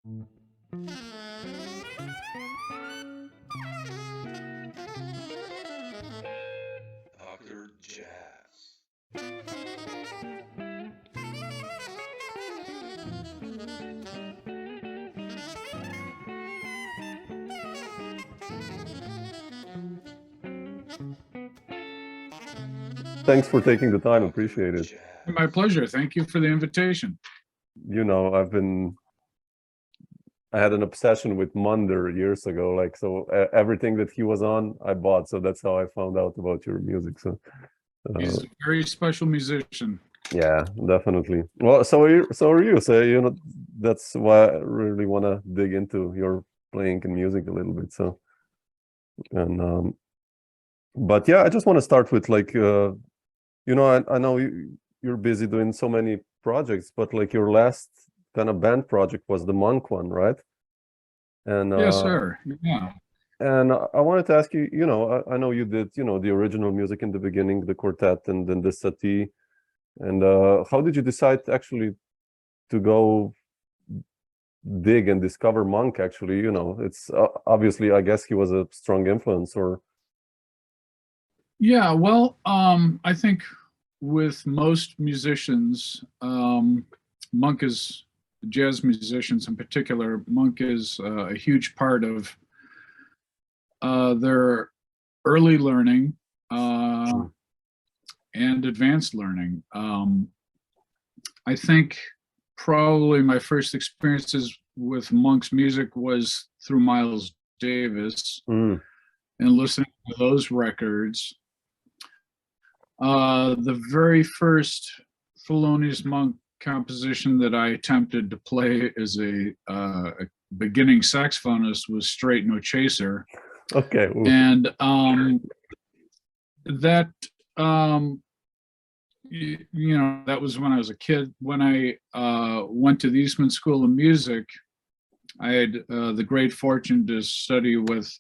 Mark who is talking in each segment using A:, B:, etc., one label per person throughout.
A: Dr. Jazz.
B: Thanks for taking the time. Appreciate it.
C: My pleasure. Thank you for the invitation.
B: You know, I had an obsession with Monder years ago. Like, so everything that he was on, I bought. So that's how I found out about your music. So
C: He's a very special musician.
B: yeah, definitely. Well, so are you. So, you know, that's why I really want to dig into your playing and music a little bit. So, and but yeah, I just want to start with like, you know, I know you're busy doing so many projects, but like your last kind of band project was the Monk one, right? And
C: Yes, sir. Yeah.
B: And I wanted to ask you, you know, I know you did, you know, the original music in the beginning, the Quartet, and then the Satie. And how did you decide actually to go dig and discover Monk? Actually, you know, it's obviously, I guess he was a strong influence, or
C: Yeah, well, I think with most musicians, Monk is, jazz musicians in particular, Monk is a huge part of their early learning and advanced learning. I think probably my first experiences with Monk's music was through Miles Davis and listening to those records. The very first Thelonious Monk composition that I attempted to play as a beginning saxophonist was Straight No Chaser.
B: okay. Ooh.
C: And that you know, that was when I was a kid. When I went to the Eastman School of Music, I had the great fortune to study with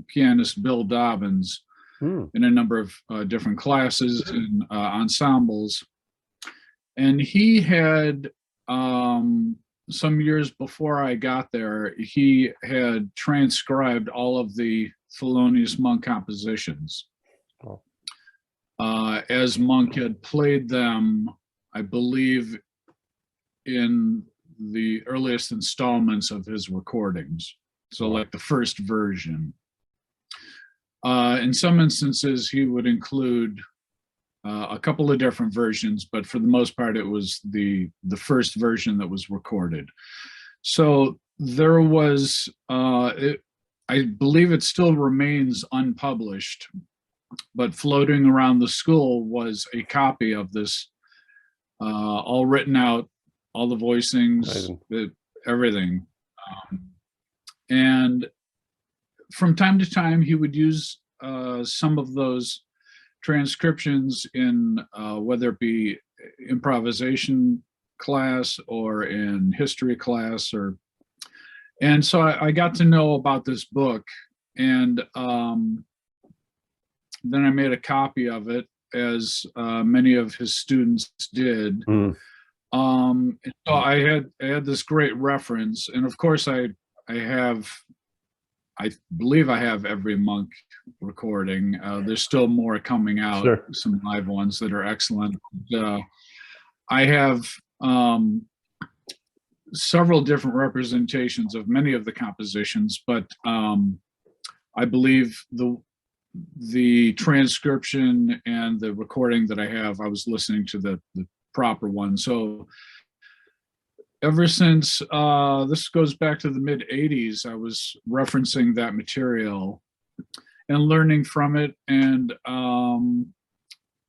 C: pianist Bill Dobbins in a number of different classes and ensembles. And he had, some years before I got there, he had transcribed all of the Thelonious Monk compositions. As Monk had played them, I believe, in the earliest installments of his recordings. So like the first version. In some instances, he would include a couple of different versions, but for the most part, it was the first version that was recorded. So there was, I believe it still remains unpublished, but floating around the school was a copy of this, all written out, all the voicings, everything. And from time to time, he would use some of those transcriptions in whether it be improvisation class or in history class, and so I got to know about this book, and then I made a copy of it, as many of his students did. And so I had this great reference, and of course I believe I have every Monk recording. There's still more coming out, sure. Some live ones that are excellent. I have several different representations of many of the compositions, but I believe the transcription and the recording that I was listening to the proper one. So ever since, this goes back to the mid 80s, I was referencing that material and learning from it. And,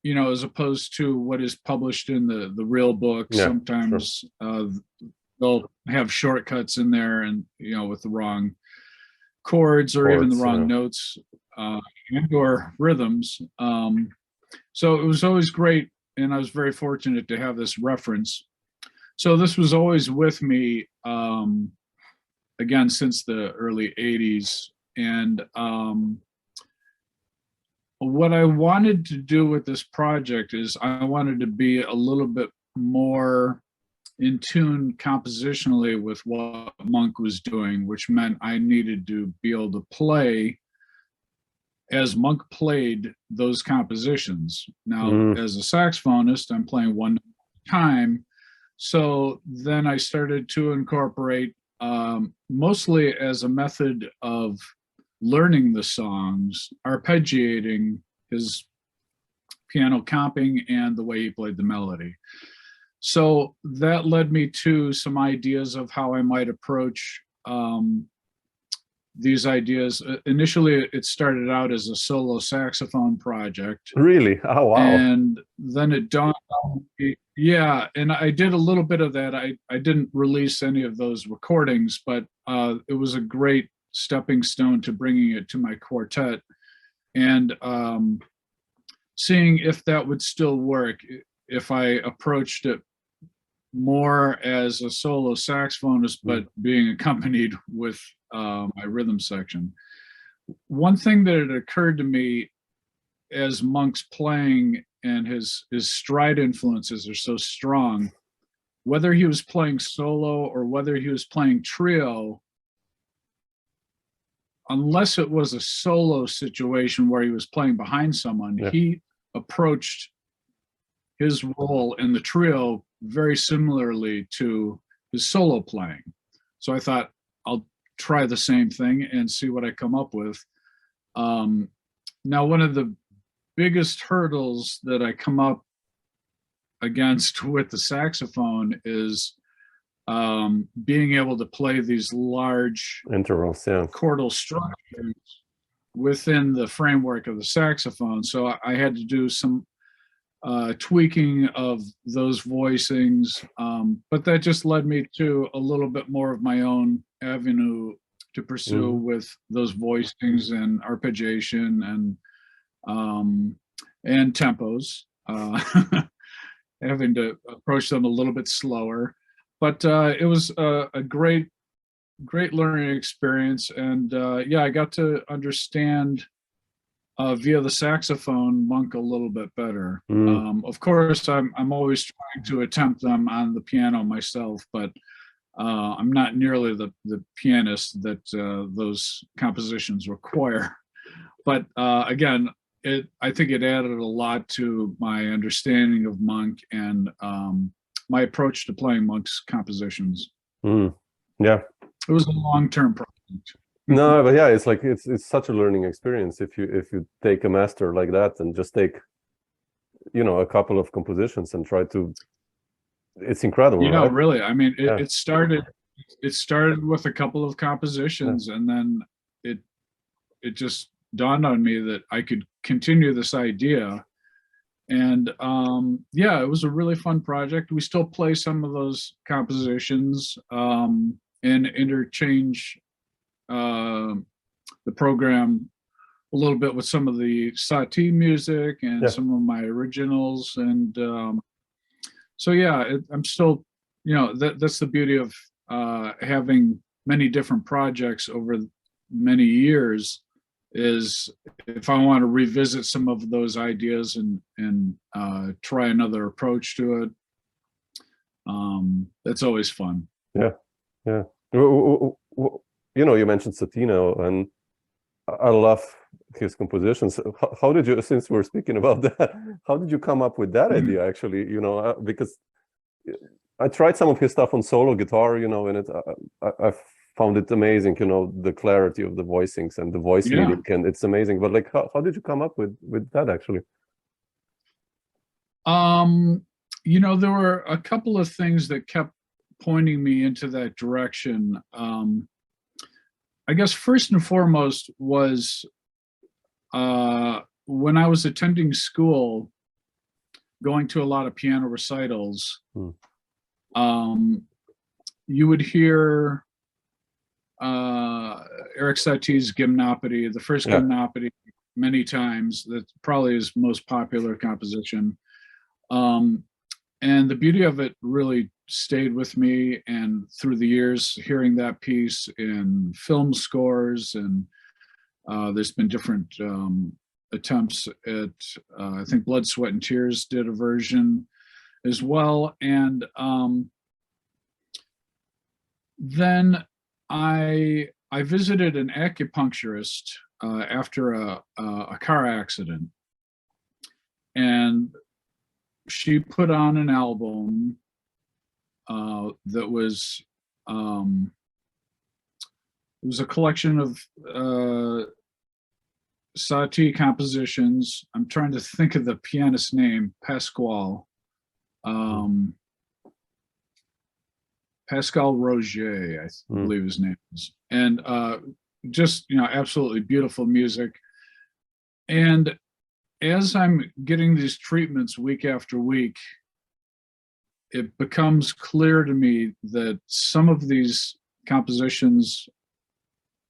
C: you know, as opposed to what is published in the real book, sometimes they'll have shortcuts in there and, you know, with the wrong chords or even the wrong notes and or rhythms. So it was always great. And I was very fortunate to have this reference. So this was always with me, again, since the early 80s. And what I wanted to do with this project is I wanted to be a little bit more in tune compositionally with what Monk was doing, which meant I needed to be able to play as Monk played those compositions. Now, as a saxophonist, I'm playing one time. So then I started to incorporate, mostly as a method of learning the songs, arpeggiating his piano comping and the way he played the melody. So that led me to some ideas of how I might approach these ideas. Initially, it started out as a solo saxophone project.
B: Really? Oh, wow.
C: And then it dawned on me, yeah, and I did a little bit of that. I didn't release any of those recordings, but it was a great stepping stone to bringing it to my quartet and seeing if that would still work if I approached it more as a solo saxophonist, but being accompanied with my rhythm section. One thing that had occurred to me as Monk's playing and his stride influences are so strong, whether he was playing solo or whether he was playing trio, unless it was a solo situation where he was playing behind someone, he approached his role in the trio very similarly to his solo playing. So I thought, I'll try the same thing and see what I come up with. Now, one of the biggest hurdles that I come up against with the saxophone is being able to play these large
B: intervals,
C: chordal structures within the framework of the saxophone. So I had to do some tweaking of those voicings, but that just led me to a little bit more of my own avenue to pursue with those voicings and arpeggiation and tempos, having to approach them a little bit slower. But it was a great learning experience, and yeah, I got to understand via the saxophone Monk a little bit better. Of course, I'm always trying to attempt them on the piano myself, but I'm not nearly the pianist that those compositions require. But again, I think it added a lot to my understanding of Monk and my approach to playing Monk's compositions.
B: Yeah,
C: it was a long-term project.
B: No, but yeah, it's like it's such a learning experience if you take a master like that and just take, a couple of compositions and try to. It's incredible. Right?
C: Really. I mean, it started with a couple of compositions, and then it just dawned on me that I could continue this idea. And it was a really fun project. We still play some of those compositions and interchange the program a little bit with some of the Satie music and some of my originals. And so, I'm still, that's the beauty of having many different projects over many years, is if I want to revisit some of those ideas and try another approach to it, that's always fun.
B: Yeah. You mentioned Satie now, and I love his compositions. How did you, since we're speaking about that, how did you come up with that idea, actually? Because I tried some of his stuff on solo guitar, and I found it amazing, the clarity of the voicings and the voice leading, and it's amazing. But like, how did you come up with that, actually?
C: There were a couple of things that kept pointing me into that direction. I guess first and foremost was when I was attending school, going to a lot of piano recitals, you would hear Eric Satie's Gymnopédie, the first Gymnopédie, many times. That's probably his most popular composition. And the beauty of it really stayed with me, and through the years, hearing that piece in film scores, and there's been different attempts at, I think Blood, Sweat, and Tears did a version as well. And then I visited an acupuncturist after a car accident, and she put on an album that was it was a collection of Satie compositions. I'm trying to think of the pianist's name, Pascal Roger, I believe his name is, and just, you know, absolutely beautiful music. And as I'm getting these treatments week after week, it becomes clear to me that some of these compositions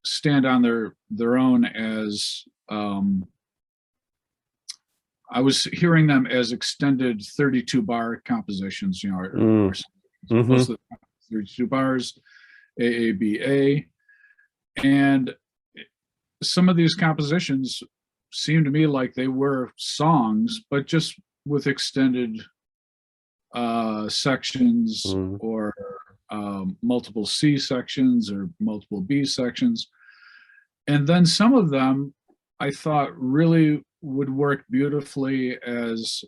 C: stand on their own as I was hearing them as extended 32 bar compositions, you know, or most of the 32 bars, AABA, and some of these compositions seemed to me like they were songs, but just with extended sections or multiple C sections or multiple B sections. And then some of them I thought really would work beautifully as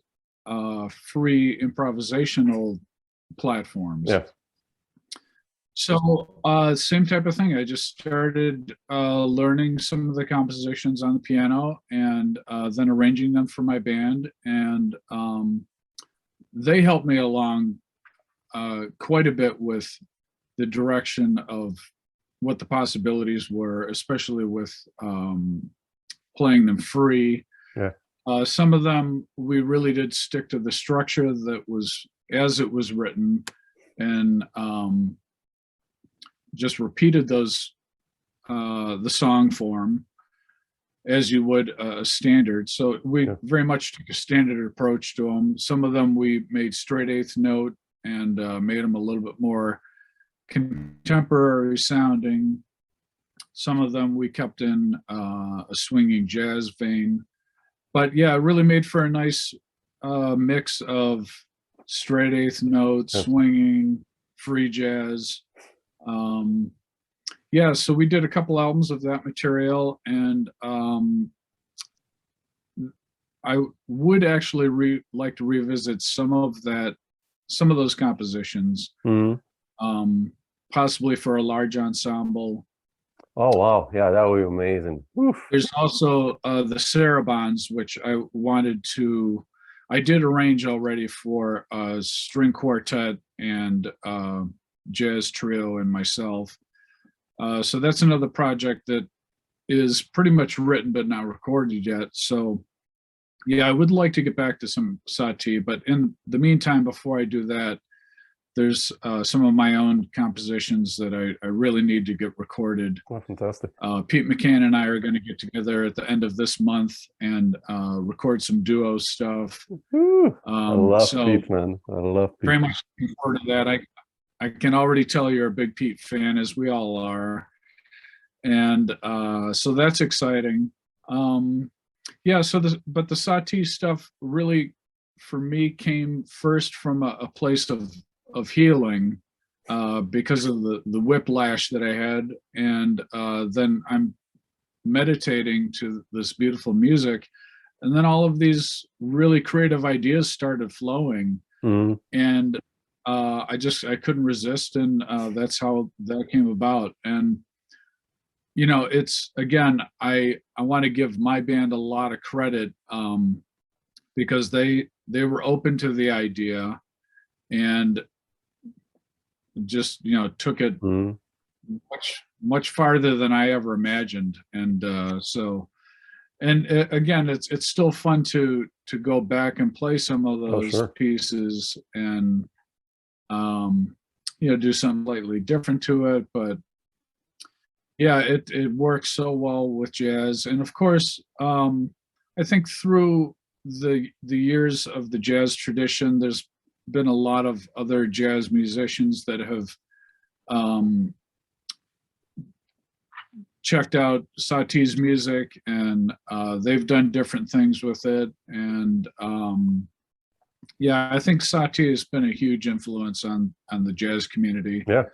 C: free improvisational platforms.
B: Yeah.
C: So same type of thing. I just started learning some of the compositions on the piano and then arranging them for my band. And they helped me along quite a bit with the direction of what the possibilities were, especially with playing them free.
B: Yeah.
C: Some of them, we really did stick to the structure that was as it was written, and just repeated those, the song form as you would a standard. So we very much took a standard approach to them. Some of them we made straight eighth note and made them a little bit more contemporary sounding. Some of them we kept in a swinging jazz vein. But yeah, it really made for a nice mix of straight eighth note, swinging, free jazz. Yeah, so we did a couple albums of that material, and I would actually like to revisit some of those compositions, possibly for a large ensemble.
B: Oh wow, yeah, that would be amazing. Oof.
C: There's also the Sarabons, which I did arrange already for a string quartet and jazz trio and myself. So that's another project that is pretty much written but not recorded yet. So yeah, I would like to get back to some Satie, but in the meantime, before I do that, there's some of my own compositions that I really need to get recorded.
B: Oh, fantastic.
C: Pete McCann and I are going to get together at the end of this month and record some duo stuff.
B: I love Pete, man. I love Pete.
C: Very much looking forward to that. I can already tell you're a big Pete fan, as we all are. And so that's exciting. Yeah, but the Satie stuff really, for me, came first from a place of healing because of the whiplash that I had. And then I'm meditating to this beautiful music. And then all of these really creative ideas started flowing. And I couldn't resist, and that's how that came about. And you know, it's, again, I want to give my band a lot of credit because they were open to the idea and just, you know, took it much farther than I ever imagined. And again, it's still fun to go back and play some of those pieces and you know, do something slightly different to it. But yeah, it works so well with jazz. And of course, I think through the years of the jazz tradition, there's been a lot of other jazz musicians that have checked out Satie's music, and they've done different things with it. And yeah, I think Satie has been a huge influence on the jazz community.
B: Yeah.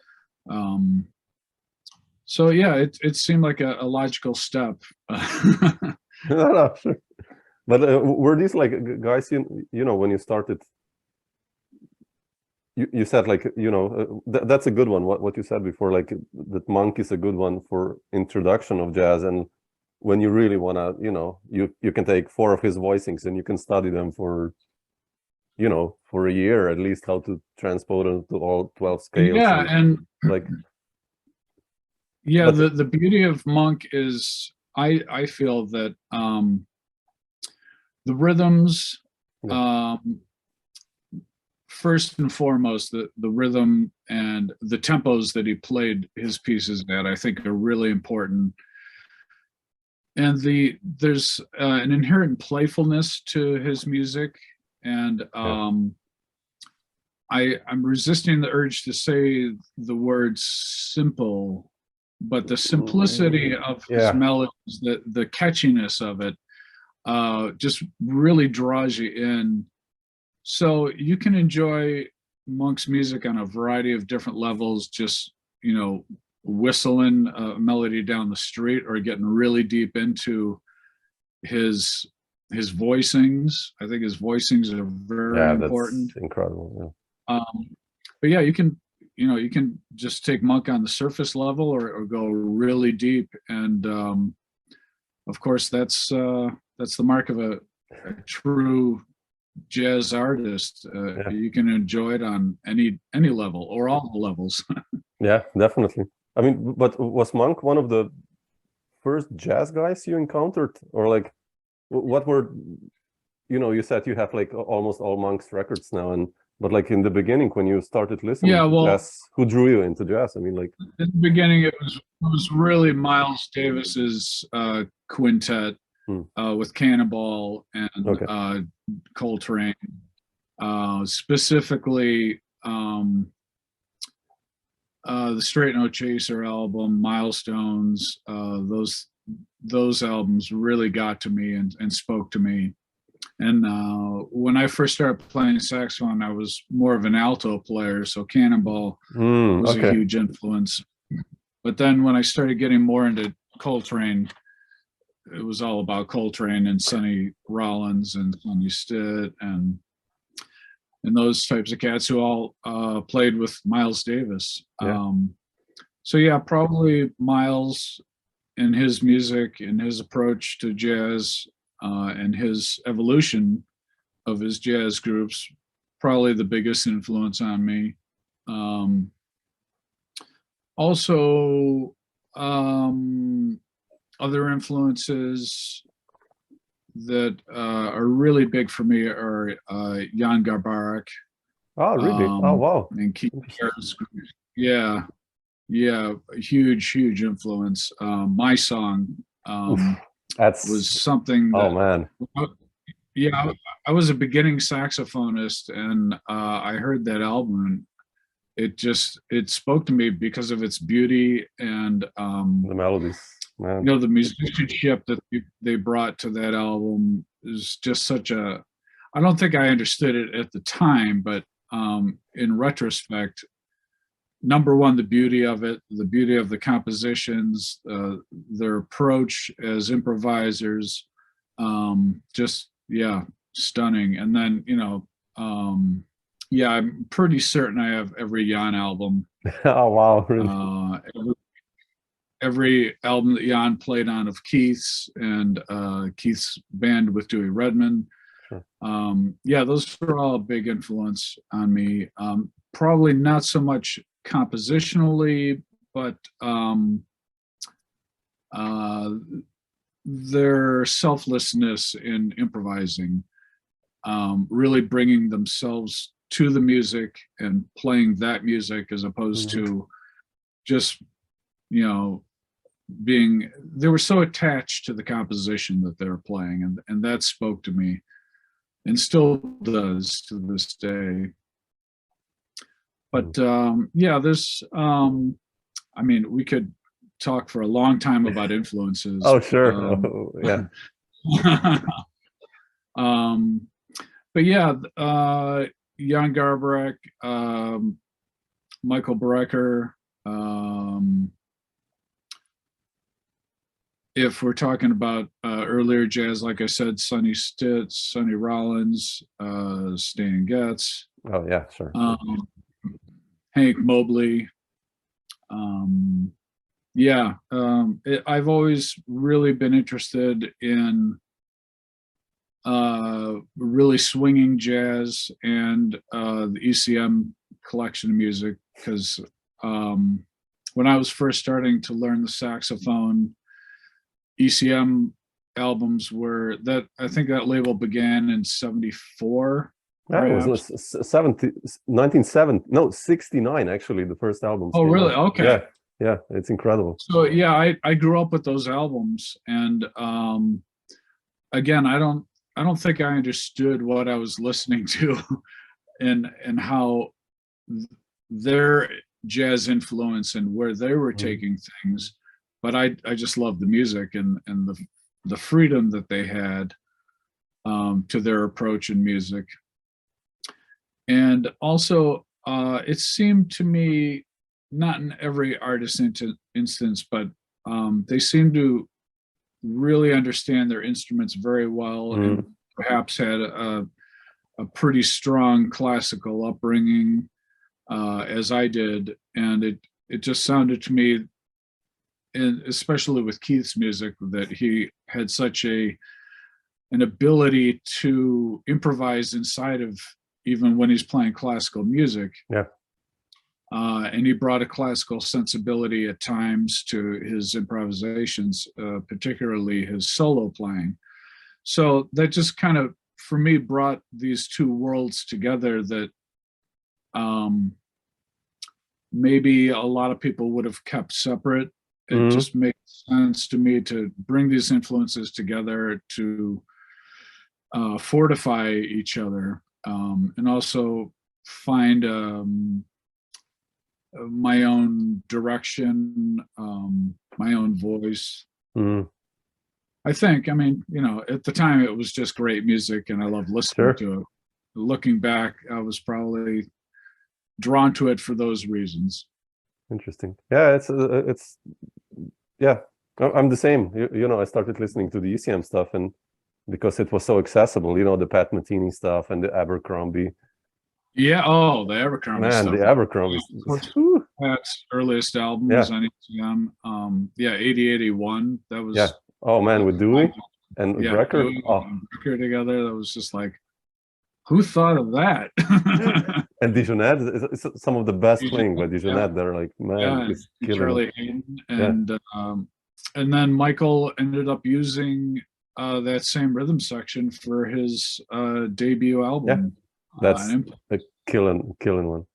C: So yeah, it seemed like a logical step.
B: No, sure. But were these like guys, you know, when you started, you said like, you know, that's a good one. What you said before, like that Monk is a good one for introduction of jazz. And when you really want to, you know, you can take 4 of his voicings and you can study them for, you know, for a year at least, how to transpose them to all 12 scales.
C: Yeah, and
B: like,
C: yeah, the beauty of Monk is I feel that the rhythms, first and foremost, the rhythm and the tempos that he played his pieces at, I think, are really important. And there's an inherent playfulness to his music, and I'm resisting the urge to say the word simple, but the simplicity of his melodies, the catchiness of it, just really draws you in. So you can enjoy Monk's music on a variety of different levels, just, you know, whistling a melody down the street, or getting really deep into his voicings. I think his voicings are very important.
B: That's incredible. Yeah.
C: But yeah, you can just take Monk on the surface level, or go really deep, and of course that's the mark of a true jazz artist. You can enjoy it on any level, or all the levels.
B: Yeah, definitely. I mean, but was Monk one of the first jazz guys you encountered, or like what were, you know, you said you have like almost all Monk's records now, but like in the beginning when you started listening to jazz, who drew you into jazz? I mean, like
C: in the beginning it was really Miles Davis's quintet with Cannonball and Coltrane, specifically the Straight No Chaser album, Milestones. Those albums really got to me and spoke to me. And when I first started playing saxophone, I was more of an alto player, so Cannonball was a huge influence. But then when I started getting more into Coltrane, it was all about Coltrane and Sonny Rollins and Sonny Stitt and those types of cats who all played with Miles Davis. So yeah, probably Miles and his music and his approach to jazz and his evolution of his jazz groups, probably the biggest influence on me. Also, other influences that are really big for me are Jan Garbarek.
B: Oh, really? Oh, wow.
C: And Keith Jarrett's group. Yeah, huge influence. My Song was something that,
B: man.
C: Yeah, I was a beginning saxophonist, and I heard that album, and it spoke to me because of its beauty and
B: the melodies. Man.
C: You know, the musicianship that they brought to that album is just such a, I don't think I understood it at the time, but in retrospect, number one, the beauty of it, the beauty of the compositions, their approach as improvisers, just, stunning. And then, you know, I'm pretty certain I have every Jan album.
B: Oh, wow. Really?
C: Every album that Jan played on of Keith's, and Keith's band with Dewey Redman. Sure. Those were all a big influence on me. Probably not so much compositionally, but their selflessness in improvising, really bringing themselves to the music and playing that music, as opposed to just, you know, they were so attached to the composition that they were playing, and that spoke to me and still does to this day. But there's I mean, we could talk for a long time about influences.
B: Oh, sure. Yeah.
C: But yeah, Jan Garbarek, Michael Brecker, If we're talking about earlier jazz, like I said, Sonny Stitt, Sonny Rollins, Stan Getz.
B: Oh yeah, sure.
C: Hank Mobley. I've always really been interested in really swinging jazz and the ECM collection of music, because when I was first starting to learn the saxophone, ECM albums were that, I think that label began in 74.
B: Yeah, it was 1970, no, 69 actually, the first album.
C: Oh, really?
B: Out.
C: Okay.
B: Yeah, it's incredible.
C: So yeah, I grew up with those albums, and again, I don't think I understood what I was listening to and how their jazz influence and where they were taking things, but I just loved the music and the freedom that they had to their approach in music. And also it seemed to me, not in every artist instance, but they seem to really understand their instruments very well, and perhaps had a pretty strong classical upbringing, as I did. And it just sounded to me, and especially with Keith's music, that he had such an ability to improvise inside of, even when he's playing classical music.
B: Yeah.
C: And he brought a classical sensibility at times to his improvisations, particularly his solo playing. So that just kind of, for me, brought these two worlds together that maybe a lot of people would have kept separate. It just makes sense to me to bring these influences together to fortify each other, and also find my own direction, my own voice. I think, I mean, at the time it was just great music and I loved listening to it. Looking back, I was probably drawn to it for those reasons.
B: Interesting. Yeah, it's yeah, I'm the same. I started listening to the ECM stuff, and because it was so accessible, the Pat Metheny stuff and the Abercrombie.
C: Yeah. Oh, the Abercrombie stuff.
B: Man, the Abercrombie.
C: Pat's earliest album was on ECM. 8081. That was.
B: Yeah. Oh man, with Dewey and Brecker.
C: Dewey and Brecker together. That was just like, who thought of that?
B: And Dijonette is some of the best playing by Dijonette.
C: Yeah.
B: They're like, man, he's killing
C: Charlie Hayden, and then Michael ended up using that same rhythm section for his debut album.
B: Yeah. That's a killing one.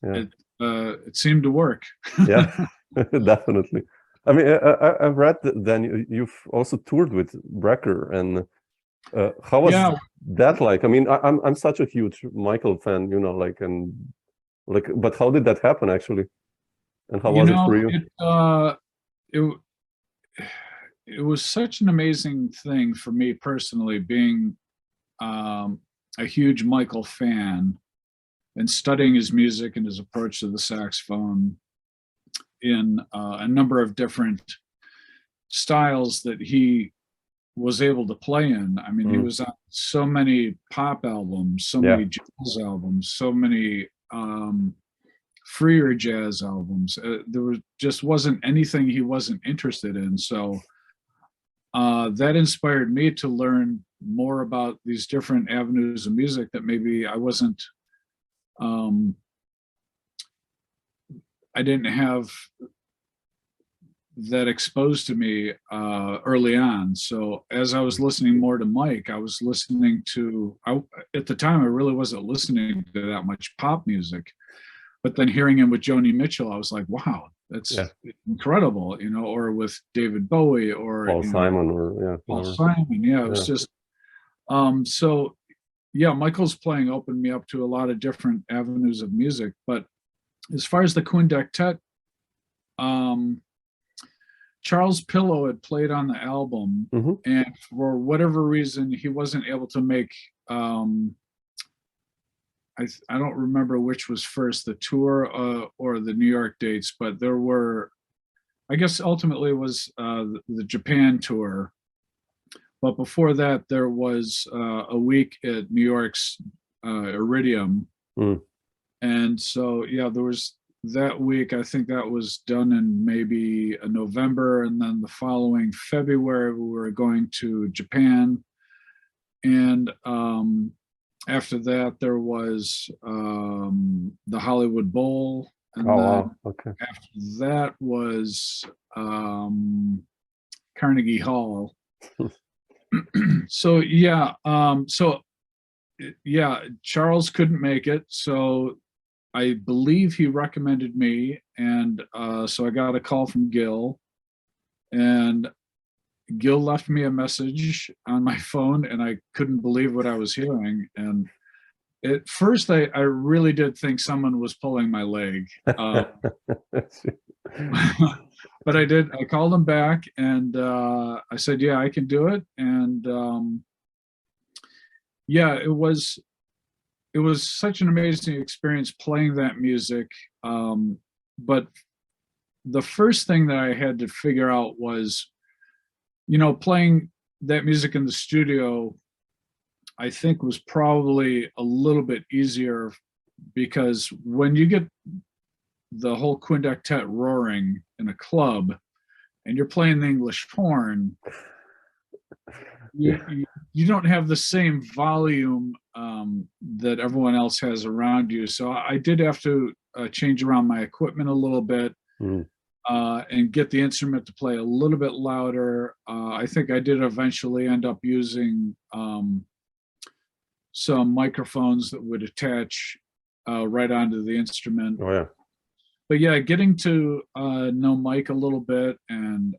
B: Yeah.
C: It seemed to work.
B: Yeah, definitely. I mean, I've read that then you've also toured with Brecker, and how was that like? I mean, I'm such a huge Michael fan, but how did that happen actually? And how was it for you?
C: It was such an amazing thing for me personally, being a huge Michael fan and studying his music and his approach to the saxophone in a number of different styles that he was able to play in. I mean, he was on so many pop albums, so many jazz albums, so many freer jazz albums. There just wasn't anything he wasn't interested in. So that inspired me to learn more about these different avenues of music that maybe I wasn't, I didn't have that exposed to me early on. So as I was listening more to Mike, I was listening to, at the time, I really wasn't listening to that much pop music. But then hearing him with Joni Mitchell, I was like, wow, that's incredible, or with David Bowie or
B: Paul Simon
C: Paul Simon. Yeah, it was just, Michael's playing opened me up to a lot of different avenues of music. But as far as the Quindectet, Charles Pillow had played on the album, and for whatever reason, he wasn't able to make, I I don't remember which was first, the tour or the New York dates, but there were, I guess ultimately it was the Japan tour. But before that, there was a week at New York's Iridium.
B: Mm.
C: And so, yeah, there was that week. I think that was done in maybe November. And then the following February, we were going to Japan. And after that, there was the Hollywood Bowl. And
B: Oh,
C: then
B: wow. Okay.
C: after that was Carnegie Hall. So yeah, Charles couldn't make it, so I believe he recommended me, and so I got a call from Gil, and Gil left me a message on my phone, and I couldn't believe what I was hearing. And at first, I really did think someone was pulling my leg. But I called him back, and I said, yeah, I can do it. And yeah, it was such an amazing experience playing that music. But the first thing that I had to figure out was, playing that music in the studio, I think was probably a little bit easier, because when you get the whole quintet roaring in a club and you're playing the English horn, you don't have the same volume that everyone else has around you. So I did have to change around my equipment a little bit and get the instrument to play a little bit louder. I think I did eventually end up using some microphones that would attach right onto the instrument.
B: Oh, yeah.
C: But yeah, getting to know Mike a little bit, and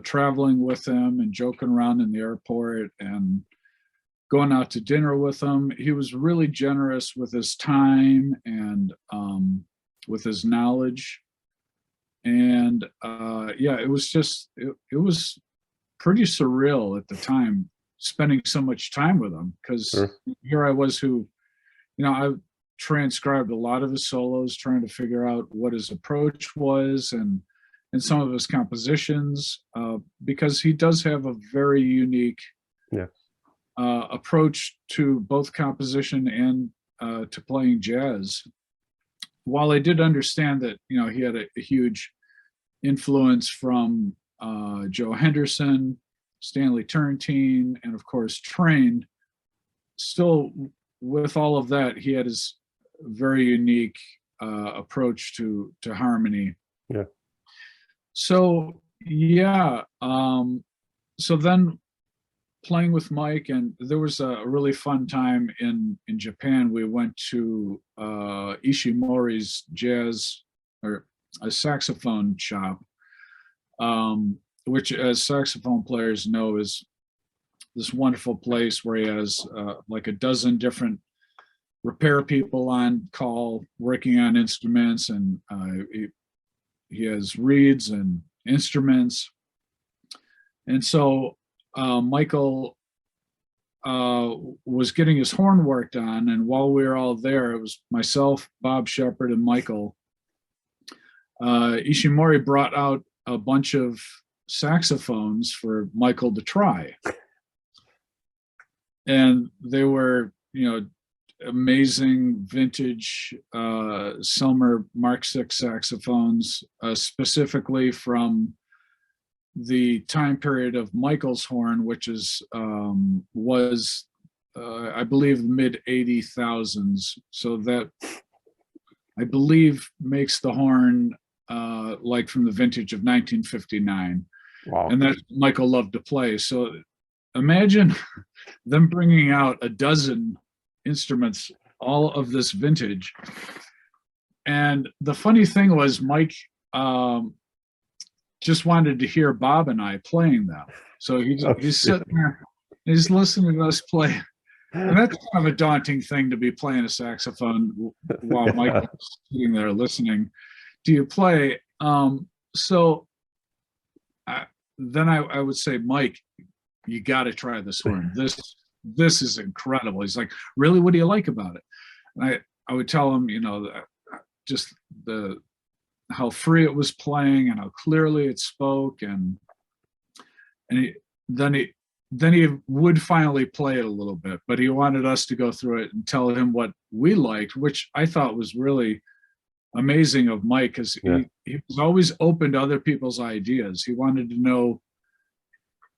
C: traveling with him and joking around in the airport and going out to dinner with him. He was really generous with his time and with his knowledge. And yeah, it was just, it was pretty surreal at the time, spending so much time with him, because here I was I transcribed a lot of his solos, trying to figure out what his approach was and some of his compositions, because he does have a very unique approach to both composition and to playing jazz. While I did understand that, he had a huge influence from Joe Henderson, Stanley Turrentine, and of course Train, still with all of that, he had his very unique approach to harmony.
B: Yeah.
C: So yeah, so then playing with Mike, and there was a really fun time in Japan. We went to Ishimori's jazz, or a saxophone shop, which, as saxophone players know, is this wonderful place where he has like a dozen different repair people on call working on instruments, and he has reeds and instruments. And so Michael was getting his horn worked on, and while we were all there, it was myself, Bob Shepard, and Michael. Ishimori brought out a bunch of saxophones for Michael to try, and they were, amazing vintage Selmer Mark VI saxophones, specifically from the time period of Michael's horn, which was I believe mid 80,000s. So that, I believe, makes the horn like from the vintage of 1959.
B: Wow.
C: And that Michael loved to play. So imagine them bringing out a dozen instruments, all of this vintage. And the funny thing was, Mike just wanted to hear Bob and I playing them. So he's sitting there, he's listening to us play. And that's kind of a daunting thing, to be playing a saxophone while Michael's sitting there listening to you play. So then I would say, Mike, you got to try this horn. This is incredible. He's like, really? What do you like about it? And I would tell him, just how free it was playing and how clearly it spoke, and then he would finally play it a little bit, but he wanted us to go through it and tell him what we liked, which I thought was really amazing of Mike, because he was always open to other people's ideas. He wanted to know,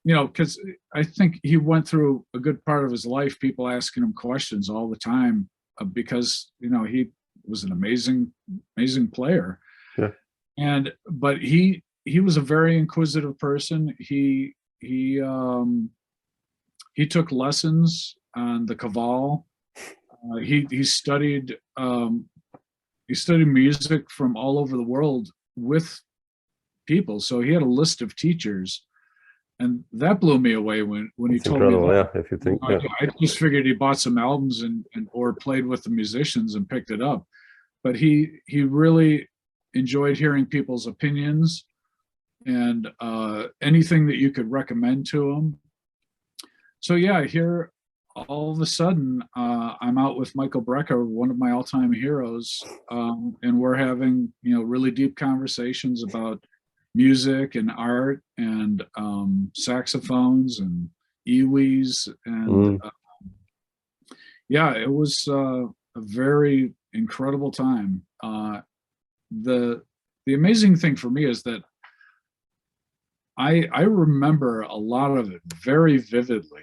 C: because I think he went through a good part of his life, people asking him questions all the time, because, he was an amazing player. Yeah. But he was a very inquisitive person. He took lessons on the Kaval. He studied music from all over the world with people. So he had a list of teachers, and that blew me away when he told me that.
B: Yeah, if you think,
C: I just figured he bought some albums and or played with the musicians and picked it up. But he really enjoyed hearing people's opinions and anything that you could recommend to him. So yeah, here all of a sudden I'm out with Michael Brecker, one of my all-time heroes, and we're having really deep conversations about music and art and saxophones and iwis, and yeah, it was a very incredible time. The amazing thing for me is that I remember a lot of it very vividly.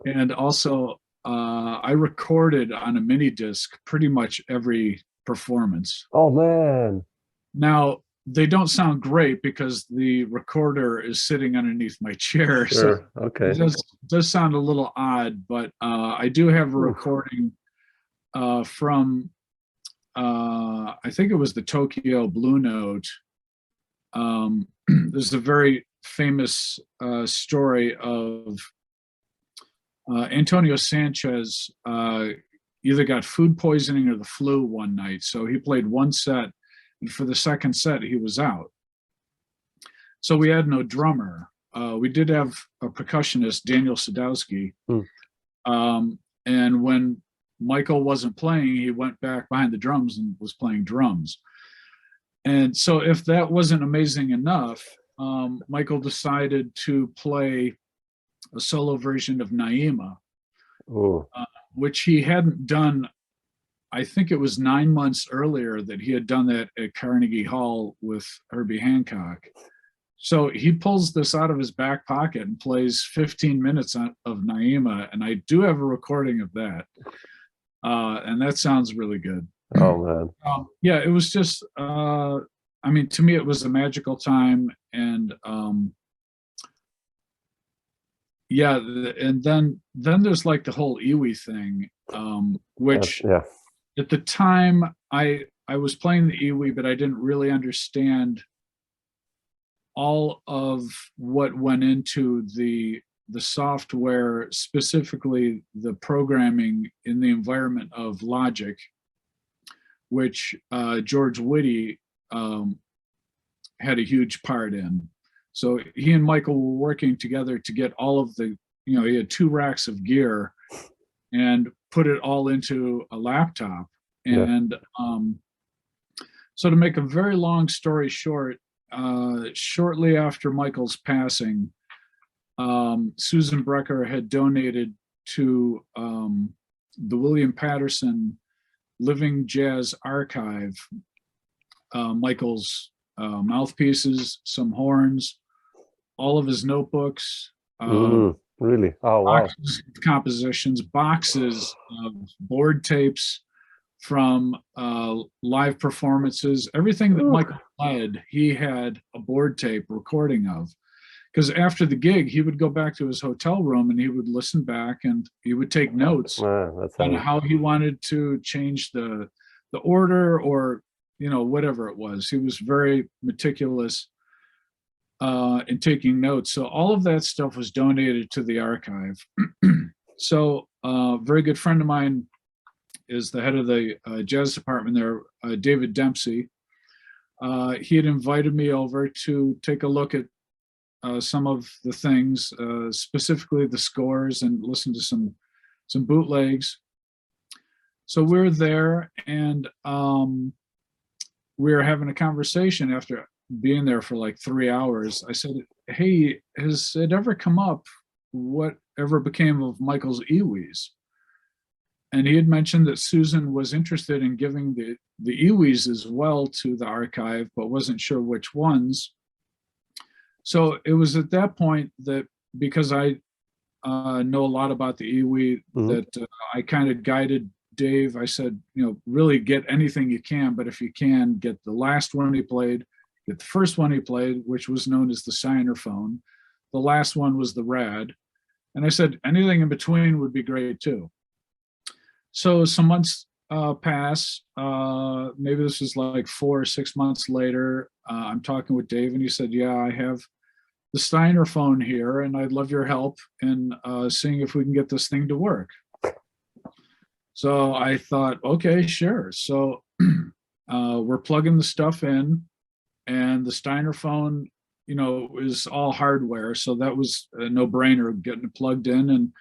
C: And also I recorded on a mini disc pretty much every performance.
B: Oh man.
C: Now they don't sound great because the recorder is sitting underneath my chair.
B: Sure.
C: So
B: Okay.
C: it does sound a little odd, but I do have a recording from I think it was the Tokyo Blue Note. There's a very famous story of Antonio Sanchez either got food poisoning or the flu one night. So he played one set, and for the second set, he was out. So we had no drummer. We did have a percussionist, Daniel Sadowski. And when Michael wasn't playing, he went back behind the drums and was playing drums. And so if that wasn't amazing enough, Michael decided to play a solo version of Naima, which he hadn't done. I think it was 9 months earlier that he had done that at Carnegie Hall with Herbie Hancock. So he pulls this out of his back pocket and plays 15 minutes of Naima, and I do have a recording of that. And that sounds really good.
B: Oh man.
C: Yeah, it was just, I mean, to me, it was a magical time. And yeah, and then there's like the whole iwi thing, which at the time I was playing the iwi, but I didn't really understand all of what went into the software, specifically the programming in the environment of Logic, which George Whitty had a huge part in. So he and Michael were working together to get all of the, he had 2 racks of gear and put it all into a laptop. And so to make a very long story short, shortly after Michael's passing, Susan Brecker had donated to the William Patterson Living Jazz Archive Michael's mouthpieces, some horns, all of his notebooks.
B: Really? Oh, wow.
C: Boxes of compositions, boxes of board tapes from live performances. Everything that Michael played, he had a board tape recording of. Because after the gig, he would go back to his hotel room and he would listen back and he would take notes on how he wanted to change the order or, whatever it was. He was very meticulous in taking notes. So all of that stuff was donated to the archive. So a very good friend of mine is the head of the jazz department there, David Dempsey. He had invited me over to take a look at some of the things, specifically the scores, and listen to some bootlegs. So we're there, and we were having a conversation after being there for like 3 hours. I said, hey, has it ever come up whatever became of Michael's Iwis? And he had mentioned that Susan was interested in giving the Iwis as well to the archive, but wasn't sure which ones. So it was at that point that, because I know a lot about the Iwi, that I kind of guided Dave. I said, really get anything you can, but if you can, get the last one he played, get the first one he played, which was known as the Signerphone. The last one was the Rad. And I said, anything in between would be great too. So some months pass. Maybe this was like 4 or 6 months later. I'm talking with Dave, and he said, yeah, I have the Signerphone here, and I'd love your help in seeing if we can get this thing to work. So I thought, okay, sure. So we're plugging the stuff in, and the Signerphone, is all hardware. So that was a no-brainer, getting it plugged in. And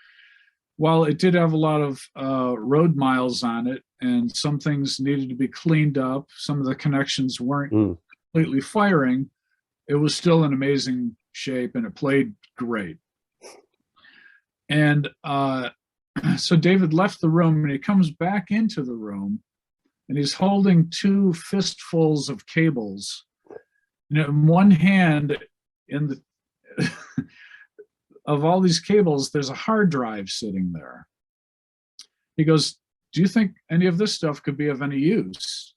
C: while it did have a lot of road miles on it, and some things needed to be cleaned up, some of the connections weren't completely firing, it was still in amazing shape, and it played great. And so David left the room, and he comes back into the room, and he's holding 2 fistfuls of cables. In one hand, of all these cables, there's a hard drive sitting there. He goes, do you think any of this stuff could be of any use?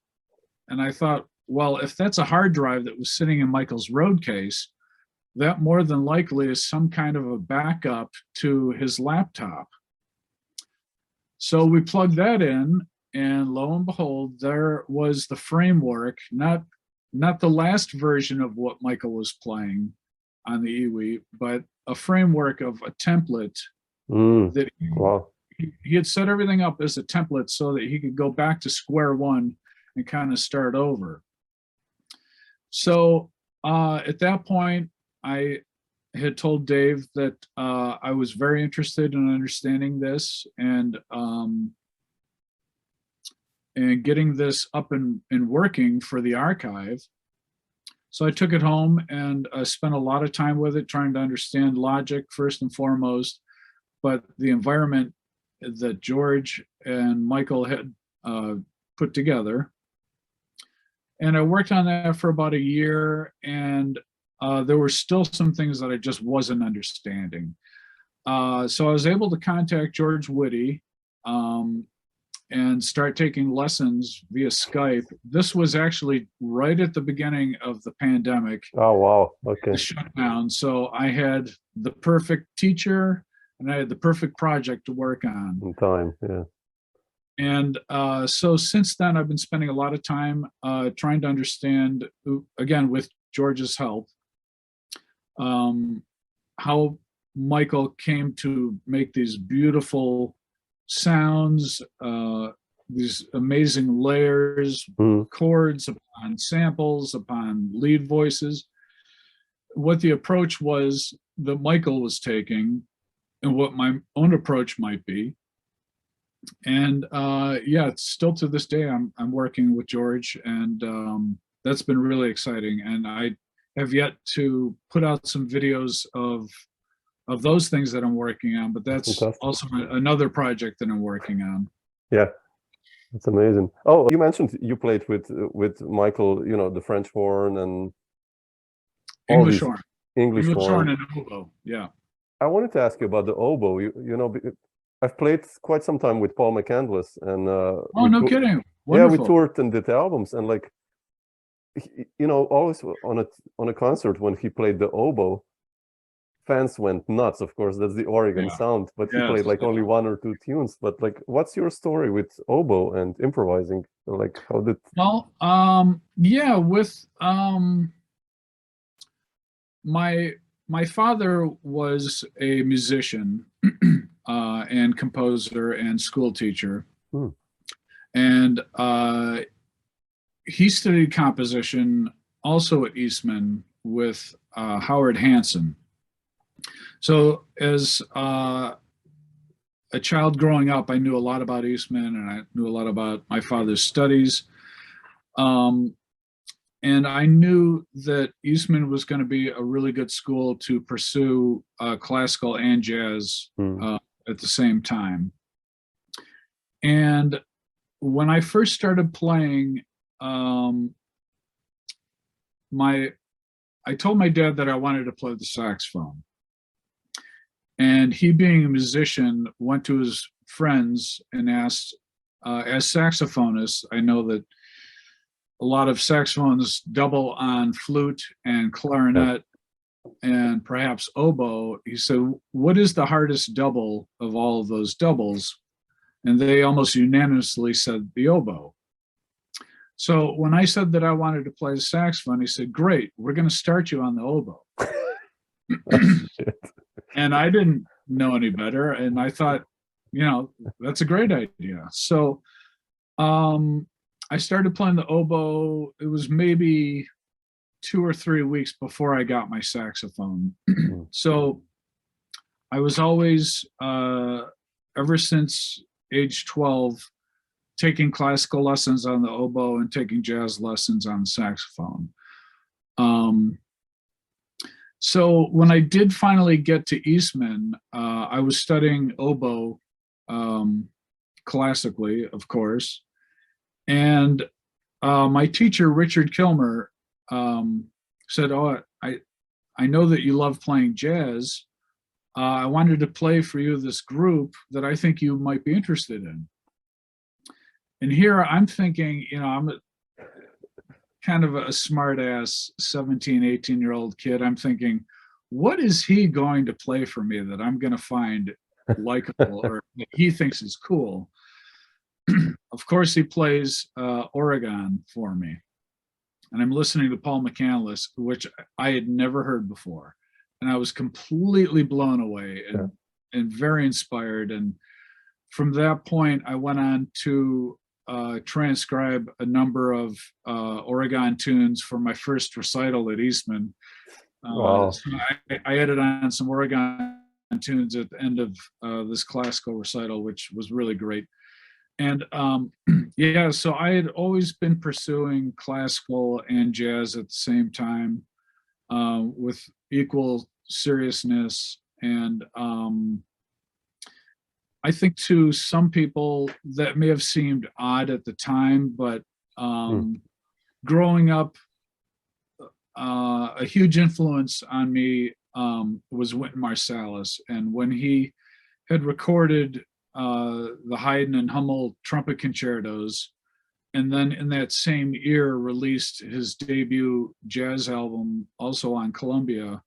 C: And I thought, well, if that's a hard drive that was sitting in Michael's road case, that more than likely is some kind of a backup to his laptop. So we plugged that in, and lo and behold, there was the framework, not the last version of what Michael was playing on the Iwi, but a framework of a template that he had set everything up as a template so that he could go back to square one and kind of start over. So at that point, I had told Dave that I was very interested in understanding this and getting this up and working for the archive. So I took it home and spent a lot of time with it, trying to understand logic first and foremost, but the environment that George and Michael had put together. And I worked on that for about a year, and there were still some things that I just wasn't understanding. So I was able to contact George Whitty and start taking lessons via Skype. This was actually right at the beginning of the pandemic.
B: Oh, wow. Okay.
C: The shutdown. So I had the perfect teacher, and I had the perfect project to work on.
B: In time, yeah.
C: And so since then, I've been spending a lot of time trying to understand, again, with George's help, how Michael came to make these beautiful sounds, these amazing layers, chords upon samples, upon lead voices. What the approach was that Michael was taking, and what my own approach might be. And yeah, it's still to this day, I'm working with George, and that's been really exciting. And I have yet to put out some videos of those things that I'm working on, but that's fantastic. Also another project that I'm working on.
B: Yeah, that's amazing. Oh, you mentioned you played with Michael, the French horn and
C: English horn.
B: English horn
C: and oboe. Yeah.
B: I wanted to ask you about the oboe. I've played quite some time with Paul McCandless, and
C: oh, no kidding. Wonderful.
B: Yeah, we toured and did albums, and like, always on a concert when he played the oboe, fans went nuts. Of course, that's the Oregon sound, but he played like only 1 or 2 tunes. But like, what's your story with oboe and improvising? Like, how did?
C: Well, yeah, with my father was a musician and composer and school teacher, and he studied composition also at Eastman with Howard Hanson. So as a child growing up, I knew a lot about Eastman, and I knew a lot about my father's studies. And I knew that Eastman was going to be a really good school to pursue classical and jazz at the same time. And when I first started playing, I told my dad that I wanted to play the saxophone. And he, being a musician, went to his friends and asked, as saxophonists, I know that a lot of saxophones double on flute and clarinet and perhaps oboe. He said, what is the hardest double of all of those doubles? And they almost unanimously said the oboe. So when I said that I wanted to play the saxophone, he said, great, we're going to start you on the oboe. And I didn't know any better. And I thought, that's a great idea. So I started playing the oboe. It was maybe 2 or 3 weeks before I got my saxophone. So I was always, ever since age 12, taking classical lessons on the oboe and taking jazz lessons on the saxophone. So when I did finally get to Eastman, I was studying oboe classically, of course. And my teacher, Richard Kilmer, said, oh, I know that you love playing jazz. I wanted to play for you this group that I think you might be interested in. And here I'm thinking, I'm kind of a smart ass 17, 18-year-old kid. I'm thinking, what is he going to play for me that I'm going to find likable or that he thinks is cool? Of course, he plays Oregon for me. And I'm listening to Paul McCann, which I had never heard before. And I was completely blown away and very inspired. And from that point, I went on to transcribe a number of Oregon tunes for my first recital at Eastman.
B: Wow.
C: So I added on some Oregon tunes at the end of this classical recital, which was really great. And yeah, so I had always been pursuing classical and jazz at the same time with equal seriousness. And I think to some people that may have seemed odd at the time, but growing up, a huge influence on me was Wynton Marsalis. And when he had recorded the Haydn and Hummel trumpet concertos, and then in that same year released his debut jazz album, also on Columbia,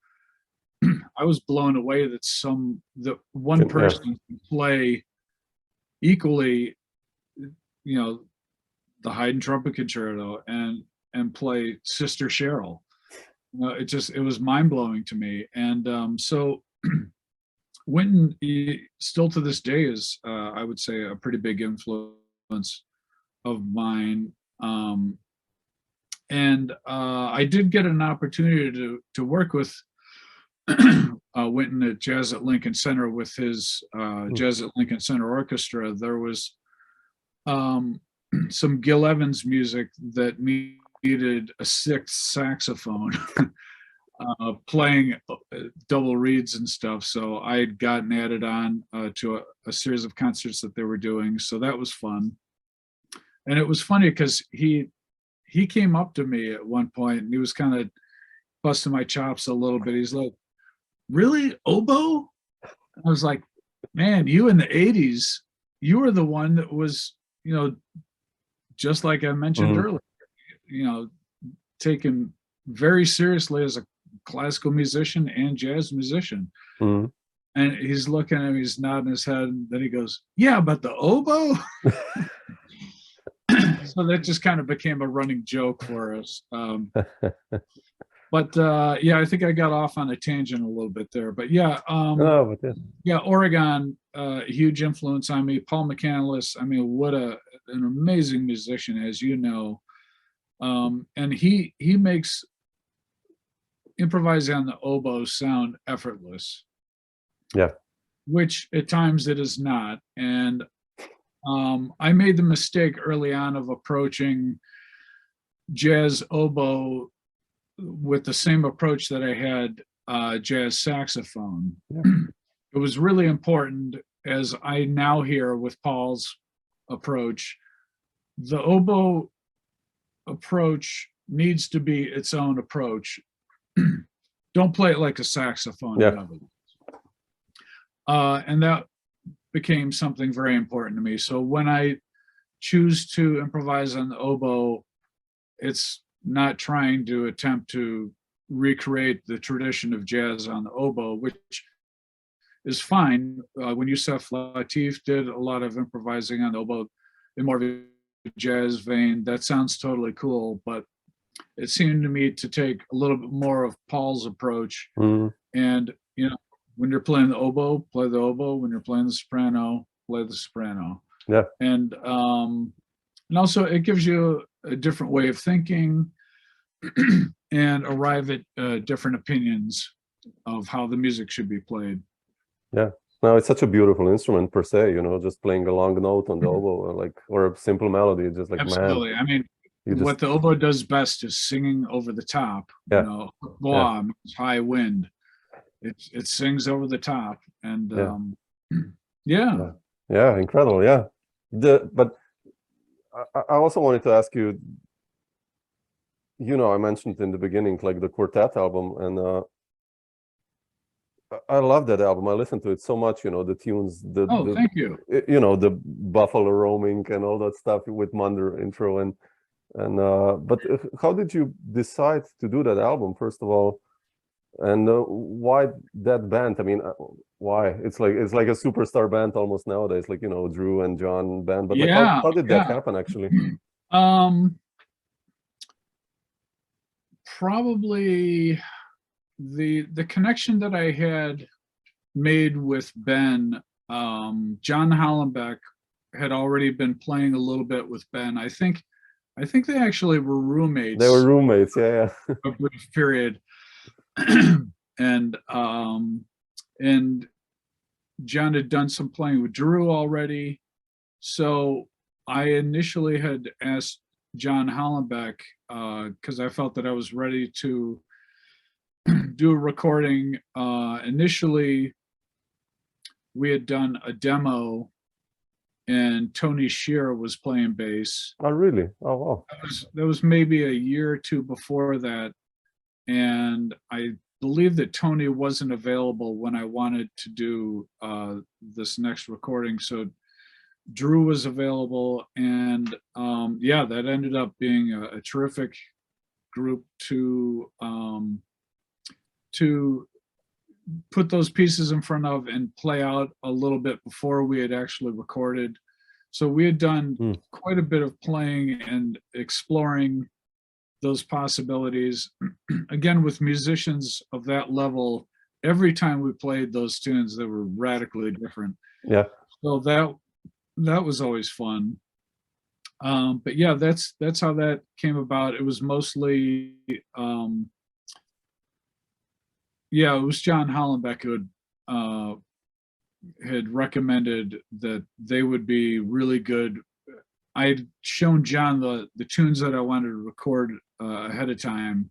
C: I was blown away that one person can play equally, the Haydn trumpet concerto and play Sister Cheryl. It was mind blowing to me. And so Wynton, still to this day, is I would say a pretty big influence of mine. And I did get an opportunity to work with Wynton at Jazz at Lincoln Center with his Jazz at Lincoln Center Orchestra. There was some Gil Evans music that needed a sixth saxophone playing double reeds and stuff. So I had gotten added on to a series of concerts that they were doing. So that was fun. And it was funny because he came up to me at one point and he was kind of busting my chops a little bit. He's like, really, oboe? I was like, man, you in the 80s, you were the one that was, just like I mentioned earlier, taken very seriously as a classical musician and jazz musician. And he's looking at me, he's nodding his head, and then he goes, yeah, but the oboe? So that just kind of became a running joke for us. But yeah, I think I got off on a tangent a little bit there. But yeah, yeah, Oregon, huge influence on me. Paul McCann, I mean, what an amazing musician, as you know. And he makes improvising on the oboe sound effortless.
B: Yeah.
C: which at times it is not. And I made the mistake early on of approaching jazz oboe with the same approach that I had jazz saxophone.
B: Yeah.
C: It was really important, as I now hear with Paul's approach, the oboe approach needs to be its own approach. Don't play it like a saxophone.
B: Yeah.
C: And that became something very important to me. So when I choose to improvise on the oboe, it's not trying to attempt to recreate the tradition of jazz on the oboe, which is fine. When Yusef Lateef did a lot of improvising on the oboe in more of a jazz vein, that sounds totally cool, but it seemed to me to take a little bit more of Paul's approach. And, you know, when you're playing the oboe, play the oboe. When you're playing the soprano, play the soprano.
B: Yeah.
C: And also it gives you a different way of thinking and arrive at different opinions of how the music should be played.
B: Yeah. No, it's such a beautiful instrument per se, you know, just playing a long note on the oboe, like, or a simple melody, just like,
C: absolutely.
B: man.
C: I mean, what the oboe does best is singing over the top.
B: Yeah.
C: You know, blah, means high wind. It sings over the top, and
B: yeah, incredible. Yeah. But I also wanted to ask you, you know, I mentioned in the beginning, like the Quartet album, and I love that album. I listened to it so much, you know, the tunes,
C: thank you.
B: You know, the buffalo roaming and all that stuff with Monder intro and but how did you decide to do that album, first of all, and why that band? I mean, why? It's like a superstar band almost nowadays, like, you know, Drew and John band, but like, how did that happen actually?
C: Probably the connection that I had made with Ben, John Hollenbeck had already been playing a little bit with Ben. I think they actually were roommates.
B: They were roommates, yeah.
C: A brief period. And John had done some playing with Drew already. So I initially had asked John Hollenbeck, because I felt that I was ready to do a recording. Initially, we had done a demo and Tony Shearer was playing bass.
B: Oh, really? Oh, wow.
C: That was maybe a year or two before that. And I believe that Tony wasn't available when I wanted to do this next recording. So Drew was available, and that ended up being a terrific group to put those pieces in front of and play out a little bit before we had actually recorded. So we had done quite a bit of playing and exploring those possibilities. Again, with musicians of that level, every time we played those tunes, they were radically different.
B: Yeah.
C: So that was always fun. But yeah, that's how that came about. It was mostly it was John Hollenbeck who had recommended that they would be really good. I had shown John the tunes that I wanted to record ahead of time,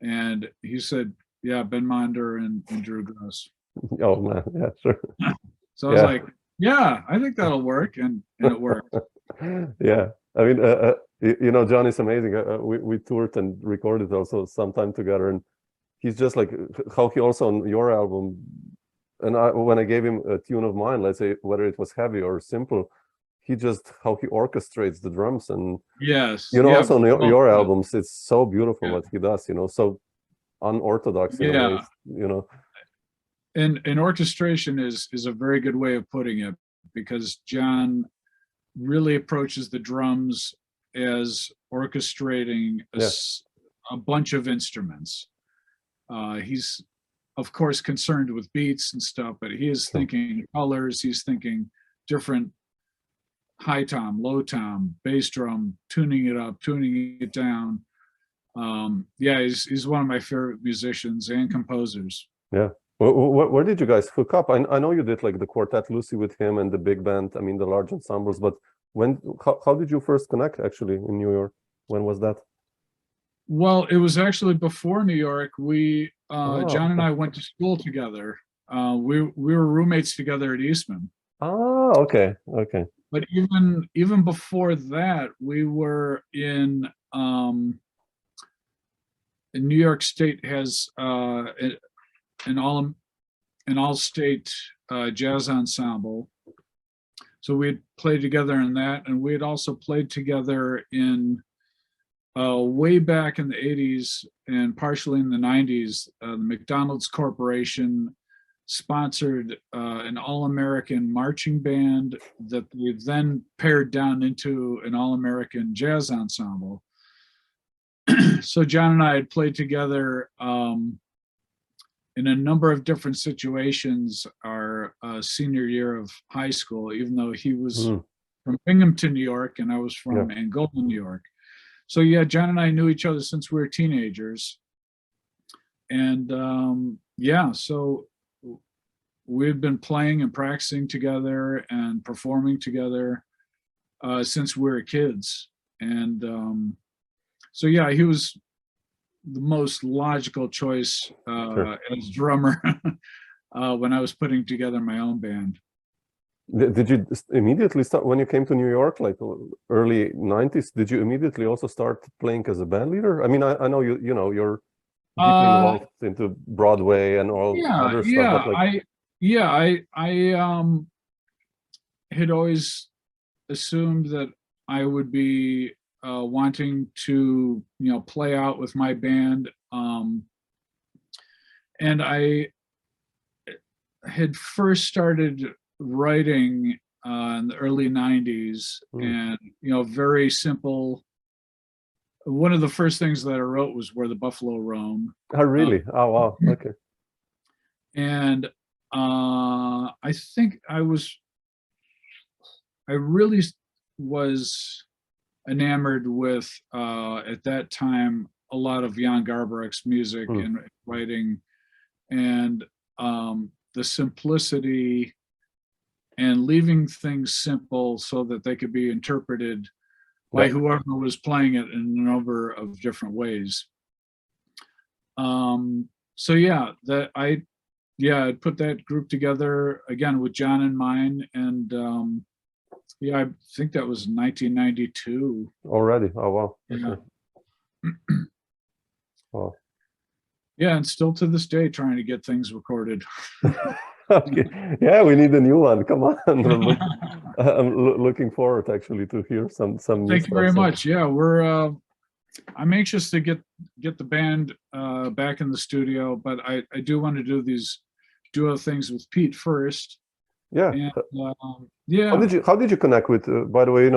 C: and he said, "Yeah, Ben Monder and Drew Gress."
B: Oh man, yeah, sure.
C: So I was like, "Yeah, I think that'll work," and it worked.
B: Yeah, I mean, you know, John is amazing. We toured and recorded also sometime together, and he's just like how he also on your album. And when I gave him a tune of mine, let's say whether it was heavy or simple, he just how he orchestrates the drums, and
C: yes,
B: you know, also on your albums, it's so beautiful what he does, you know, so unorthodox in a way, you know.
C: And orchestration is a very good way of putting it, because John really approaches the drums as orchestrating a bunch of instruments. He's of course concerned with beats and stuff, but he is thinking colors, he's thinking different high tom, low tom, bass drum, tuning it up, tuning it down. He's one of my favorite musicians and composers.
B: Yeah, Where did you guys hook up? I know you did like the Quartet Lucy with him and the big band, I mean the large ensembles, but how did you first connect actually in New York? When was that?
C: Well, it was actually before New York. John and
B: okay.
C: I went to school together. We were roommates together at Eastman.
B: Oh, okay.
C: But even before that, we were in New York State has an all-state jazz ensemble. So we had played together in that, and we had also played together in way back in the 80s and partially in the 90s. The McDonald's Corporation sponsored an all-American marching band that we then pared down into an all-American jazz ensemble. So John and I had played together in a number of different situations our senior year of high school, even though he was from Binghamton, New York, and I was from Angola, New York. So yeah, John and I knew each other since we were teenagers. And so we've been playing and practicing together and performing together since we were kids. And so yeah, he was the most logical choice as drummer when I was putting together my own band.
B: Did you immediately start when you came to New York, like early 90s? Did you immediately also start playing as a band leader? I mean, I know you're deeply involved into Broadway and all other stuff. But like...
C: I had always assumed that I would be wanting to, play out with my band. And I had first started writing in the early 90s and, very simple. One of the first things that I wrote was Where the Buffalo Roam.
B: Oh, really? Oh, wow. Okay.
C: And I think I really was enamored with at that time a lot of Jan Garbarek's music and writing, and the simplicity and leaving things simple so that they could be interpreted by whoever was playing it in a number of different ways. So yeah, I put that group together again with John in mind, and I think that was 1992
B: already. Oh wow.
C: Yeah.
B: Okay. Wow.
C: Yeah, and still to this day trying to get things recorded.
B: Okay. Yeah, we need a new one. Come on. I'm looking forward actually to hear some
C: Thank you very much. Yeah, I'm anxious to get the band back in the studio, but I do want to do these duo things with Pete first.
B: Yeah.
C: And,
B: How did you connect with? By the way,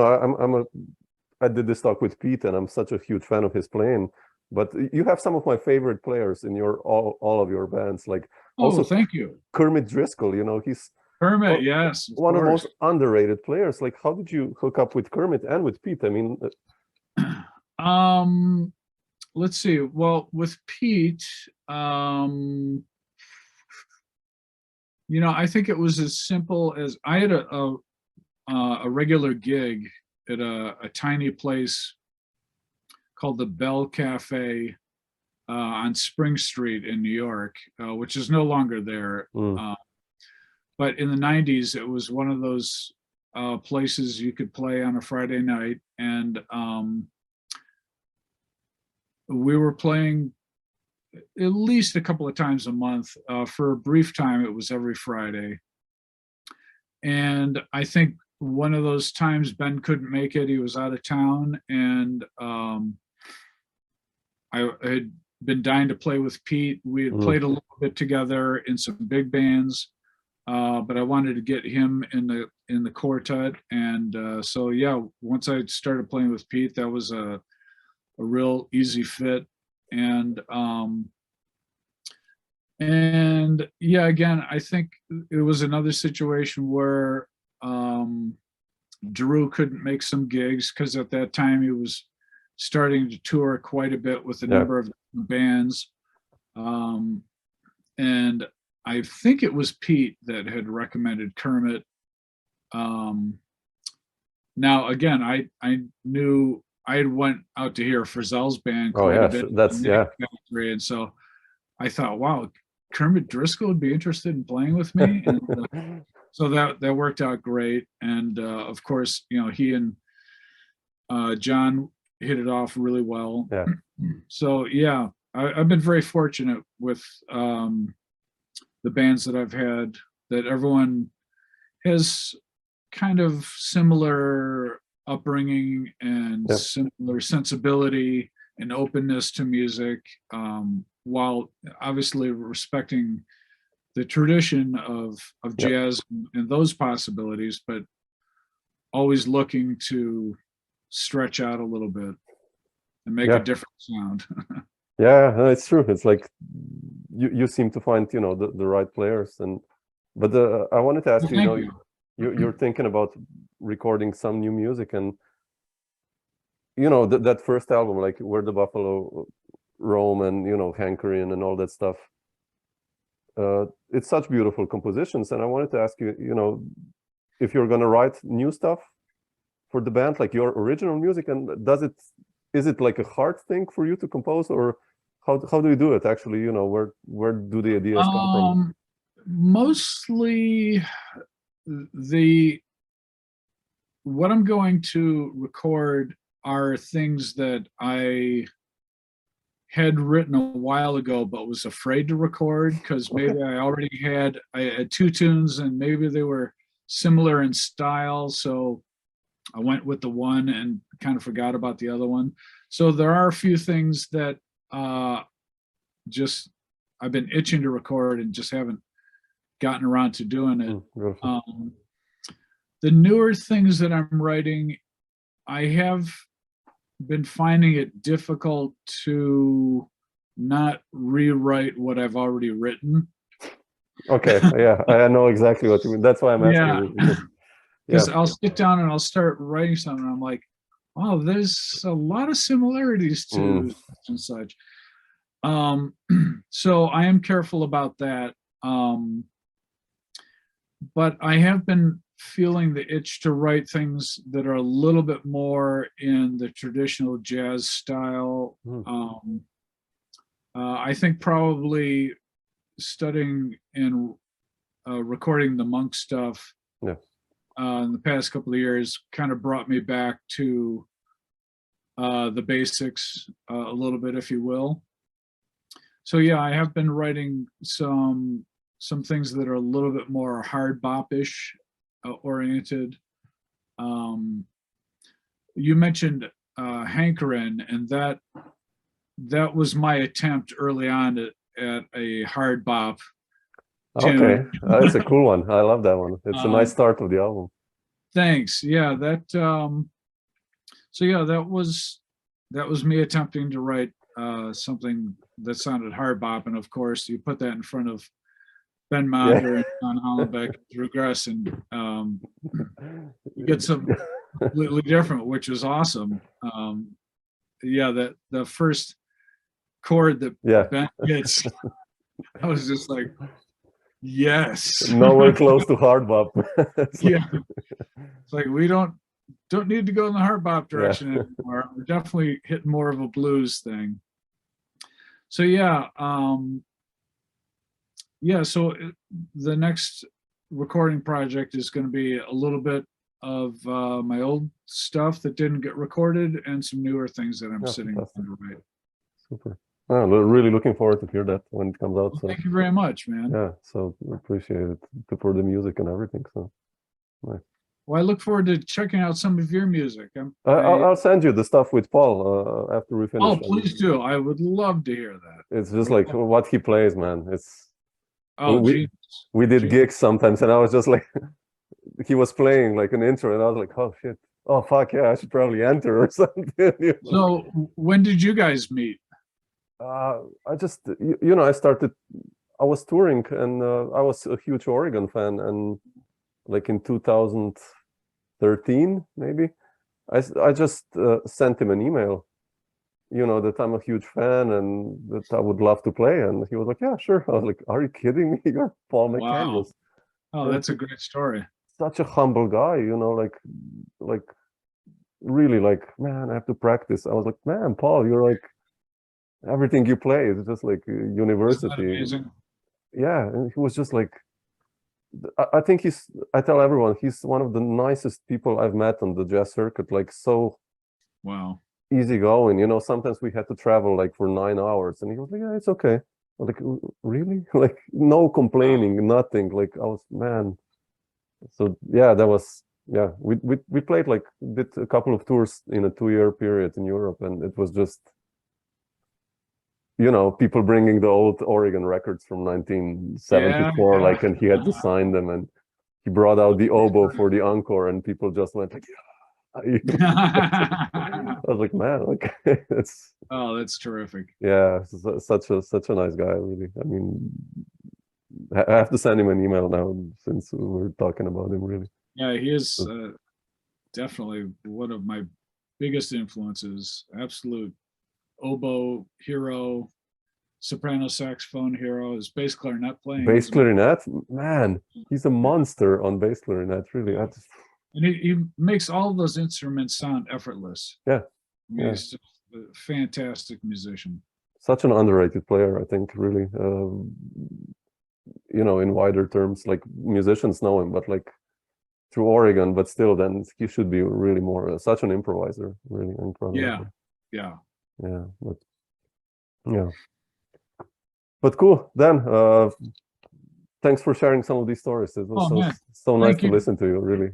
B: I did this talk with Pete, and I'm such a huge fan of his playing. But you have some of my favorite players in your all of your bands. Like also,
C: thank you,
B: Kermit Driscoll. He's
C: Kermit. Yes,
B: one of the most underrated players. Like, how did you hook up with Kermit and with Pete? I mean,
C: let's see. Well, with Pete, I think it was as simple as I had a regular gig at a tiny place called the Bell Cafe on Spring Street in New York, which is no longer there. But in the 90s, it was one of those places you could play on a Friday night. And we were playing at least a couple of times a month. For a brief time, it was every Friday. And I think one of those times Ben couldn't make it. He was out of town, and I had been dying to play with Pete. We had played a little bit together in some big bands, but I wanted to get him in the quartet. And so yeah, once I started playing with Pete, that was a real easy fit. And yeah, again, I think it was another situation where Drew couldn't make some gigs because at that time he was starting to tour quite a bit with a number of bands. And I think it was Pete that had recommended Kermit. Now again, I knew I had went out to hear Frizzell's band
B: Oh
C: quite
B: yeah,
C: a bit,
B: that's yeah.
C: Factory, and so I thought, wow, Kermit Driscoll would be interested in playing with me, and so that worked out great. And of course, you know, he and John hit it off really well.
B: Yeah.
C: So yeah, I've been very fortunate with the bands that I've had, that everyone has kind of similar upbringing and
B: Yep.
C: similar sensibility and openness to music, while obviously respecting the tradition of
B: Yep.
C: jazz and those possibilities, but always looking to stretch out a little bit and make
B: Yeah.
C: a different sound.
B: Yeah, it's true. It's like you seem to find, you know, the right players. And but I wanted to ask
C: Well,
B: you, you know,
C: thank you.
B: you're thinking about recording some new music, and you know that first album, like Where the Buffalo Roam and, you know, Hankering and all that stuff. It's such beautiful compositions, and I wanted to ask you, you know, if you're going to write new stuff for the band, like your original music, and is it like a hard thing for you to compose, or how do you do it actually? You know, where do the ideas come from?
C: Mostly what I'm going to record are things that I had written a while ago but was afraid to record, because maybe I had two tunes and maybe they were similar in style, so I went with the one and kind of forgot about the other one. So there are a few things that just I've been itching to record and just haven't gotten around to doing it. The newer things that I'm writing, I have been finding it difficult to not rewrite what I've already written.
B: Okay, yeah, I know exactly what you mean. That's why I'm asking you.
C: Because I'll sit down and I'll start writing something. And I'm like, oh, there's a lot of similarities to and such. So I am careful about that. But I have been feeling the itch to write things that are a little bit more in the traditional jazz style. I think probably studying and recording the Monk stuff in the past couple of years kind of brought me back to the basics a little bit, if you will. So yeah, I have been writing some things that are a little bit more hard bop-ish oriented. You mentioned Hankering, and that was my attempt early on at a hard bop tune.
B: Okay, that's a cool one. I love that one. It's a nice start of the album.
C: Thanks. Yeah, that so yeah, that was me attempting to write something that sounded hard bop, and of course you put that in front of Ben Monder and John Hollenbeck through Gress, and you get some completely different, which is awesome. Yeah, that the first chord that Ben hits, I was just like, yes.
B: Nowhere close to hard bop.
C: Yeah, it's like we don't need to go in the hard bop direction anymore. We're definitely hitting more of a blues thing. So yeah, so the next recording project is going to be a little bit of my old stuff that didn't get recorded and some newer things that I'm sitting down to write.
B: Super. I'm really looking forward to hear that when it comes out.
C: Well,
B: so.
C: Thank you very much, man.
B: Yeah, so appreciate it for the music and everything. So nice.
C: Well, I look forward to checking out some of your music.
B: I'll send you the stuff with Paul after we finish.
C: Oh, please do. I would love to hear that.
B: It's just like what he plays, man. It's we did gigs sometimes, and I was just like, he was playing like an intro, and I was like, oh shit, oh fuck yeah, I should probably enter or something.
C: So when did you guys meet?
B: I just, I was touring, and I was a huge Oregon fan, and like in 2013 maybe, I just sent him an email, that I'm a huge fan and that I would love to play. And he was like, yeah, sure. I was like, are you kidding me? You're Paul McCann.
C: Wow. Oh,
B: And
C: that's a great story.
B: such a humble guy, like really like, man, I have to practice. I was like, man, Paul, you're like, everything you play is just like
C: Isn't that
B: university.
C: amazing?
B: Yeah. And he was just like, I think I tell everyone, he's one of the nicest people I've met on the jazz circuit, like so
C: Wow.
B: easygoing. Sometimes we had to travel like for 9 hours and he was like, yeah, it's okay. I was like, really? Like no complaining, nothing. Like I was, man. So yeah, that was, yeah, we played did a couple of tours in a 2-year period in Europe, and it was just, people bringing the old Oregon records from 1974,
C: Yeah.
B: and he had to sign them, and he brought out the oboe for the encore, and people just went like, yeah. I was like, man, like it's,
C: Oh, that's terrific.
B: yeah, such a nice guy, really. I mean, I have to send him an email now since we're talking about him, really.
C: Yeah, he is definitely one of my biggest influences. Absolute oboe hero, soprano saxophone hero. His bass clarinet playing.
B: Bass clarinet, man, he's a monster on bass clarinet, really.
C: And he makes all of those instruments sound effortless.
B: Yeah.
C: He's just a fantastic musician.
B: Such an underrated player, I think, really. In wider terms, like musicians know him, but like through Oregon, but still, then he should be really more such an improviser, really incredible.
C: Yeah.
B: But cool. Dan, thanks for sharing some of these stories. It was so nice to listen to you, really.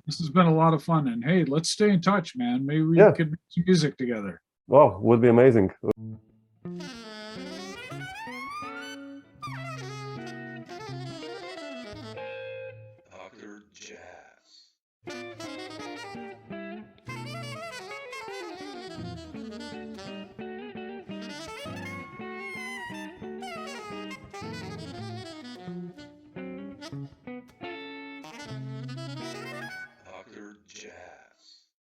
C: This has been a lot of fun, and hey, let's stay in touch, man. Maybe we could make some music together.
B: Wow, would be amazing.
A: Dr. Jazz.